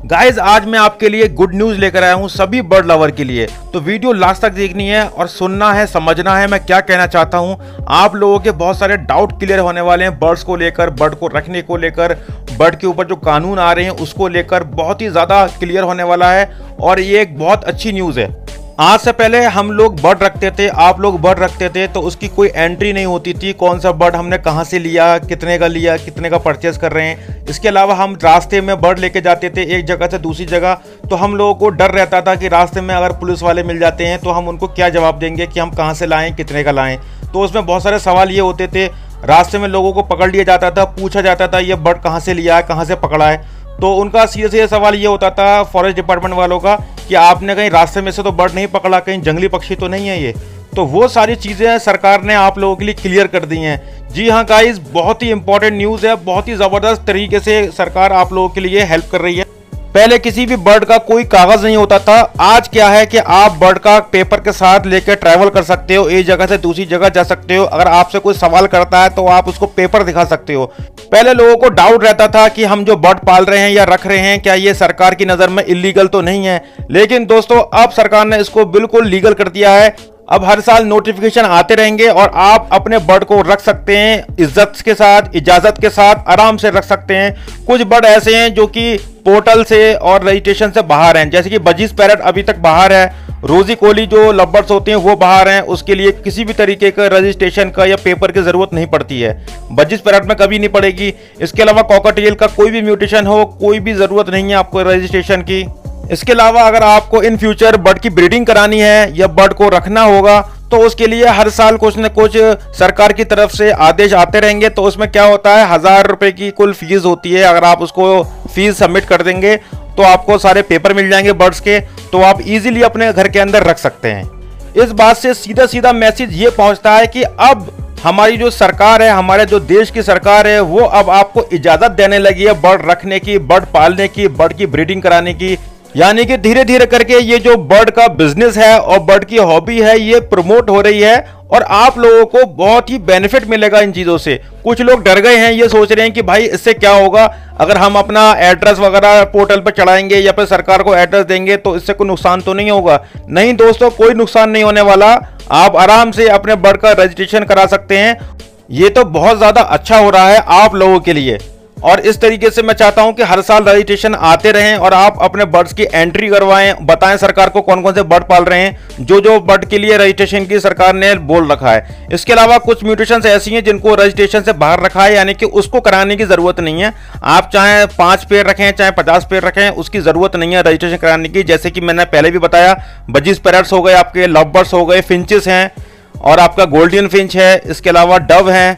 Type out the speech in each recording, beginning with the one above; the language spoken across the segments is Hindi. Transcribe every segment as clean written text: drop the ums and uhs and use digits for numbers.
गाइज आज मैं आपके लिए गुड न्यूज लेकर आया हूं सभी बर्ड लवर के लिए। तो वीडियो लास्ट तक देखनी है और सुनना है, समझना है मैं क्या कहना चाहता हूं। आप लोगों के बहुत सारे डाउट क्लियर होने वाले हैं बर्ड्स को लेकर, बर्ड को रखने को लेकर, बर्ड के ऊपर जो कानून आ रहे हैं उसको लेकर बहुत ही ज़्यादा क्लियर होने वाला है और ये एक बहुत अच्छी न्यूज़ है। आज से पहले हम लोग बर्ड रखते थे, आप लोग बर्ड रखते थे तो उसकी कोई एंट्री नहीं होती थी, कौन सा बर्ड हमने कहाँ से लिया, कितने का लिया, कितने का परचेस कर रहे हैं। इसके अलावा हम रास्ते में बर्ड लेके जाते थे एक जगह से दूसरी जगह, तो हम लोगों को डर रहता था कि रास्ते में अगर पुलिस वाले मिल जाते हैं तो हम उनको क्या जवाब देंगे कि हम कहाँ से लाएं, कितने का लाएं। तो उसमें बहुत सारे सवाल ये होते थे, रास्ते में लोगों को पकड़ लिया जाता था, पूछा जाता था ये बर्ड कहाँ से लिया है, कहाँ से पकड़ा है। तो उनका सीधे सीधे सवाल ये होता था फॉरेस्ट डिपार्टमेंट वालों का कि आपने कहीं रास्ते में से तो बर्ड नहीं पकड़ा, कहीं जंगली पक्षी तो नहीं है ये। तो वो सारी चीज़ें सरकार ने आप लोगों के लिए क्लियर कर दी हैं। जी हाँ गाइस, बहुत ही इंपॉर्टेंट न्यूज़ है, बहुत ही ज़बरदस्त तरीके से सरकार आप लोगों के लिए हेल्प कर रही है। पहले किसी भी बर्ड का कोई कागज नहीं होता था, आज क्या है कि आप बर्ड का पेपर के साथ लेकर ट्रैवल कर सकते हो, एक जगह से दूसरी जगह जा सकते हो। अगर आपसे कोई सवाल करता है तो आप उसको पेपर दिखा सकते हो। पहले लोगों को डाउट रहता था कि हम जो बर्ड पाल रहे हैं या रख रहे हैं क्या ये सरकार की नज़र में इलीगल तो नहीं है, लेकिन दोस्तों अब सरकार ने इसको बिल्कुल लीगल कर दिया है। अब हर साल नोटिफिकेशन आते रहेंगे और आप अपने बर्ड को रख सकते हैं इज्जत के साथ, इजाज़त के साथ, आराम से रख सकते हैं। कुछ बर्ड ऐसे हैं जो कि पोर्टल से और रजिस्ट्रेशन से बाहर हैं, जैसे कि बजीज पैरट अभी तक बाहर है, रोजी कोली जो लवबर्ड्स होते हैं वो बाहर हैं, उसके लिए किसी भी तरीके का रजिस्ट्रेशन का या पेपर की ज़रूरत नहीं पड़ती है, बजीज पैरट में कभी नहीं पड़ेगी। इसके अलावा कॉकटेल का कोई भी म्यूटेशन हो, कोई भी ज़रूरत नहीं है आपको रजिस्ट्रेशन की। इसके अलावा अगर आपको इन फ्यूचर बर्ड की ब्रीडिंग करानी है या बर्ड को रखना होगा तो उसके लिए हर साल कुछ न कुछ सरकार की तरफ से आदेश आते रहेंगे। तो उसमें क्या होता है, 1000 रुपये की कुल फीस होती है। अगर आप उसको फीस सबमिट कर देंगे तो आपको सारे पेपर मिल जाएंगे बर्ड्स के, तो आप इजीली अपने घर के अंदर रख सकते हैं। इस बात से सीधा सीधा मैसेज ये पहुंचता है कि अब हमारी जो सरकार है, हमारे जो देश की सरकार है, वो अब आपको इजाज़त देने लगी है बर्ड रखने की, बर्ड पालने की, बर्ड की ब्रीडिंग कराने की। यानी कि धीरे धीरे करके ये जो बर्ड का बिजनेस है और बर्ड की हॉबी है ये प्रमोट हो रही है और आप लोगों को बहुत ही बेनिफिट मिलेगा इन चीज़ों से। कुछ लोग डर गए हैं, ये सोच रहे हैं कि भाई इससे क्या होगा, अगर हम अपना एड्रेस वगैरह पोर्टल पर चढ़ाएंगे या फिर सरकार को एड्रेस देंगे तो इससे कोई नुकसान तो नहीं होगा। नहीं दोस्तों, कोई नुकसान नहीं होने वाला। आप आराम से अपने बर्ड का रजिस्ट्रेशन करा सकते हैं। ये तो बहुत ज़्यादा अच्छा हो रहा है आप लोगों के लिए और इस तरीके से मैं चाहता हूं कि हर साल रजिस्ट्रेशन आते रहें और आप अपने बर्ड्स की एंट्री करवाएं, बताएं सरकार को कौन कौन से बर्ड पाल रहे हैं, जो बर्ड के लिए रजिस्ट्रेशन की सरकार ने बोल रखा है। इसके अलावा कुछ म्यूटेशंस ऐसी हैं जिनको रजिस्ट्रेशन से बाहर रखा है, यानी कि उसको कराने की ज़रूरत नहीं है। आप चाहे 5 पेड़ रखें चाहे 50 पेड़ रखें, उसकी ज़रूरत नहीं है रजिस्ट्रेशन कराने की। जैसे कि मैंने पहले भी बताया, बजीज पैरट्स हो गए, आपके लव बर्ड्स हो गए, फिंचेस हैं और आपका गोल्डन फिंच है, इसके अलावा डव हैं,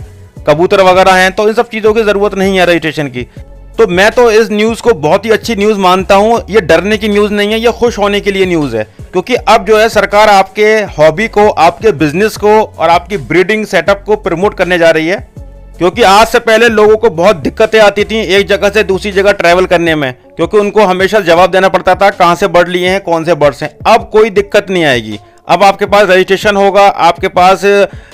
कबूतर वगैरह हैं, तो इन सब चीज़ों की ज़रूरत नहीं है रजिस्ट्रेशन की। तो मैं तो इस न्यूज़ को बहुत ही अच्छी न्यूज़ मानता हूँ। ये डरने की न्यूज़ नहीं है, ये खुश होने के लिए न्यूज़ है, क्योंकि अब जो है सरकार आपके हॉबी को, आपके बिजनेस को और आपकी ब्रीडिंग सेटअप को प्रमोट करने जा रही है। क्योंकि आज से पहले लोगों को बहुत दिक्कतें आती थी एक जगह से दूसरी जगह ट्रैवल करने में, क्योंकि उनको हमेशा जवाब देना पड़ता था कहाँ से बर्ड लिए हैं, कौन से बर्ड्स हैं। अब कोई दिक्कत नहीं आएगी। अब आपके पास रजिस्ट्रेशन होगा, आपके पास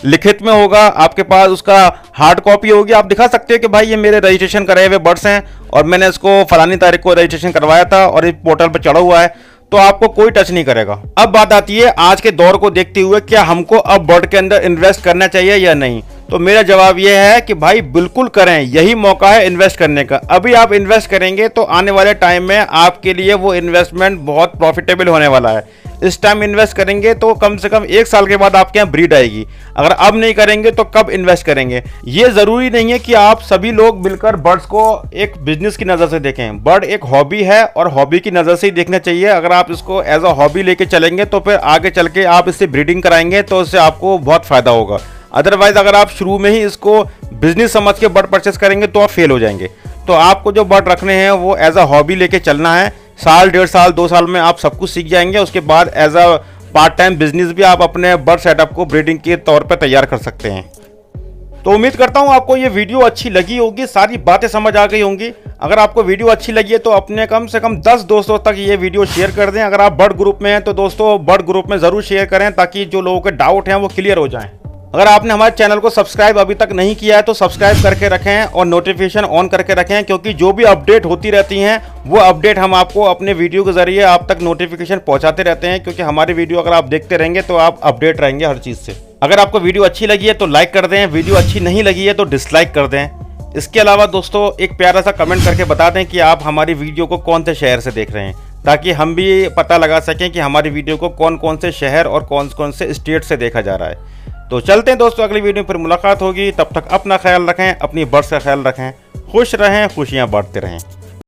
लिखित में होगा, आपके पास उसका हार्ड कॉपी होगी, आप दिखा सकते हो कि भाई ये मेरे रजिस्ट्रेशन कराए हुए बर्ड्स हैं और मैंने इसको फलानी तारीख को रजिस्ट्रेशन करवाया था और इस पोर्टल पर चढ़ा हुआ है, तो आपको कोई टच नहीं करेगा। अब बात आती है आज के दौर को देखते हुए, क्या हमको अब बर्ड के अंदर इन्वेस्ट करना चाहिए या नहीं। तो मेरा जवाब यह है कि भाई बिल्कुल करें, यही मौका है इन्वेस्ट करने का। अभी आप इन्वेस्ट करेंगे तो आने वाले टाइम में आपके लिए वो इन्वेस्टमेंट बहुत प्रॉफिटेबल होने वाला है। इस टाइम इन्वेस्ट करेंगे तो कम से कम 1 साल के बाद आपके यहाँ ब्रीड आएगी। अगर अब नहीं करेंगे तो कब इन्वेस्ट करेंगे। ये ज़रूरी नहीं है कि आप सभी लोग मिलकर बर्ड्स को एक बिजनेस की नज़र से देखें। बर्ड एक हॉबी है और हॉबी की नज़र से ही देखना चाहिए। अगर आप इसको एज अ हॉबी लेके चलेंगे तो फिर आगे चल के आप इससे ब्रीडिंग कराएंगे तो इससे आपको बहुत फ़ायदा होगा। अदरवाइज अगर आप शुरू में ही इसको बिजनेस समझ के बर्ड परचेस करेंगे तो आप फेल हो जाएंगे। तो आपको जो बर्ड रखने हैं वो एज अ हॉबी लेके चलना है। साल, 1.5 साल, 2 साल में आप सब कुछ सीख जाएंगे। उसके बाद as a part time business भी आप अपने बर्ड सेटअप को ब्रीडिंग के तौर पर तैयार कर सकते हैं। तो उम्मीद करता हूँ आपको ये वीडियो अच्छी लगी होगी, सारी बातें समझ आ गई होंगी। अगर आपको वीडियो अच्छी लगी है तो अपने कम से कम 10 दोस्तों तक ये वीडियो शेयर कर दें। अगर आप बर्ड ग्रुप में हैं तो दोस्तों बर्ड ग्रुप में ज़रूर शेयर करें ताकि जो लोगों के डाउट हैं वो क्लियर हो जाएं। अगर आपने हमारे चैनल को सब्सक्राइब अभी तक नहीं किया है तो सब्सक्राइब करके रखें और नोटिफिकेशन ऑन करके रखें, क्योंकि जो भी अपडेट होती रहती हैं वो अपडेट हम आपको अपने वीडियो के जरिए आप तक नोटिफिकेशन पहुंचाते रहते हैं। क्योंकि हमारी वीडियो अगर आप देखते रहेंगे तो आप अपडेट रहेंगे हर चीज़ से। अगर आपको वीडियो अच्छी लगी है तो लाइक कर दें, वीडियो अच्छी नहीं लगी है तो डिसलाइक कर दें। इसके अलावा दोस्तों एक प्यारा सा कमेंट करके बता दें कि आप हमारी वीडियो को कौन से शहर से देख रहे हैं, ताकि हम भी पता लगा सकें कि हमारी वीडियो को कौन कौन से शहर और कौन कौन से स्टेट से देखा जा रहा है। तो चलते हैं दोस्तों, अगली वीडियो में फिर मुलाकात होगी। तब तक अपना ख्याल रखें, अपनी बर्ड्स का ख्याल रखें, खुश रहें, खुशियाँ बांटते रहें।